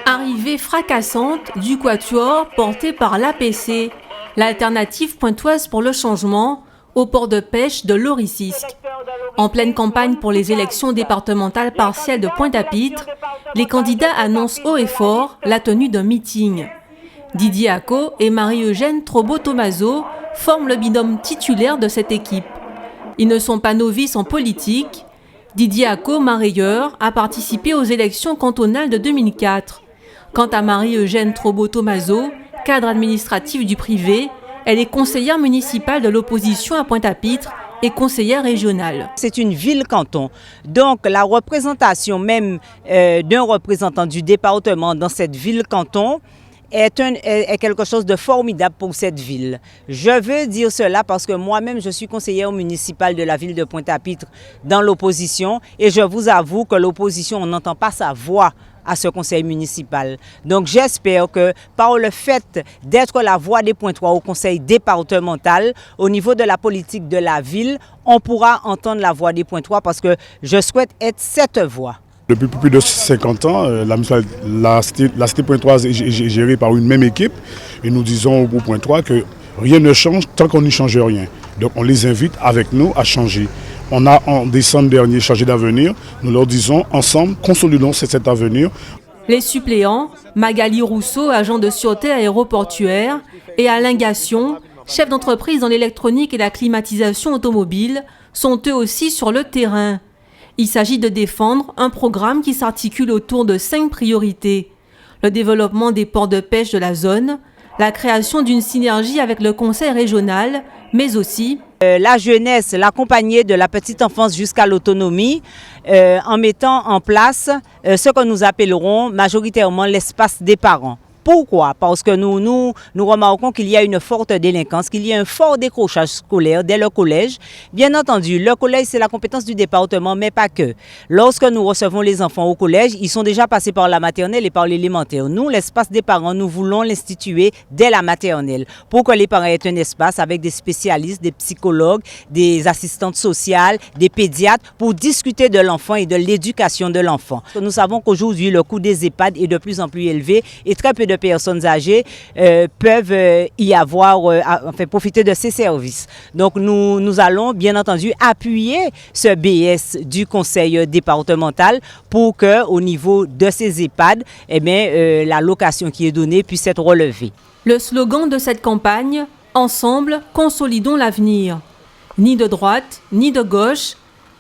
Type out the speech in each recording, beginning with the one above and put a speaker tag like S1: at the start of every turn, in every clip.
S1: Arrivée fracassante du quatuor porté par l'APC, l'alternative pointoise pour le changement, au port de pêche de l'Oricisque. En pleine campagne pour les élections départementales partielles de Pointe-à-Pitre, les candidats annoncent haut et fort la tenue d'un meeting. Didier Ako et Marie-Eugène Trobo-Tomaso forment le binôme titulaire de cette équipe. Ils ne sont pas novices en politique. Didier Ako, marailleur, a participé aux élections cantonales de 2004. Quant à Marie-Eugène Trobo-Tomaso, cadre administratif du privé, elle est conseillère municipale de l'opposition à Pointe-à-Pitre et conseillère régionale.
S2: C'est une ville-canton, donc la représentation même d'un représentant du département dans cette ville-canton est quelque chose de formidable pour cette ville. Je veux dire cela parce que moi-même, je suis conseillère municipale de la ville de Pointe-à-Pitre dans l'opposition et je vous avoue que l'opposition, on n'entend pas sa voix à ce conseil municipal. Donc j'espère que par le fait d'être la voix des Pointois au conseil départemental, au niveau de la politique de la ville, on pourra entendre la voix des Pointois parce que je souhaite être cette voix.
S3: Depuis plus de 50 ans, la cité pointoise est gérée par une même équipe et nous disons au groupe Pointois que rien ne change tant qu'on n'y change rien. Donc on les invite avec nous à changer. On a en décembre dernier changé d'avenir, nous leur disons ensemble, consolidons cet avenir.
S1: Les suppléants, Magali Rousseau, agent de sûreté aéroportuaire, et Alain Gassion, chef d'entreprise dans l'électronique et la climatisation automobile, sont eux aussi sur le terrain. Il s'agit de défendre un programme qui s'articule autour de 5 priorités. Le développement des ports de pêche de la zone, la création d'une synergie avec le conseil régional, mais aussi
S2: la jeunesse, l'accompagner de la petite enfance jusqu'à l'autonomie en mettant en place ce que nous appellerons majoritairement l'espace des parents. Pourquoi? Parce que nous remarquons qu'il y a une forte délinquance, qu'il y a un fort décrochage scolaire dès le collège. Bien entendu, le collège, c'est la compétence du département, mais pas que. Lorsque nous recevons les enfants au collège, ils sont déjà passés par la maternelle et par l'élémentaire. Nous, l'espace des parents, nous voulons l'instituer dès la maternelle pour que les parents aient un espace avec des spécialistes, des psychologues, des assistantes sociales, des pédiatres pour discuter de l'enfant et de l'éducation de l'enfant. Nous savons qu'aujourd'hui, le coût des EHPAD est de plus en plus élevé et très peu de personnes âgées peuvent y avoir, profiter de ces services. Donc nous allons bien entendu appuyer ce BS du conseil départemental pour que au niveau de ces EHPAD, la location qui est donnée puisse être relevée.
S1: Le slogan de cette campagne, ensemble, consolidons l'avenir. Ni de droite, ni de gauche,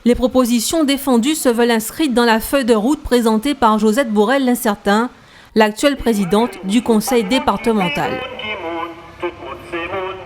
S1: les propositions défendues se veulent inscrites dans la feuille de route présentée par Josette Borrell l'Incertain, l'actuelle présidente du conseil départemental.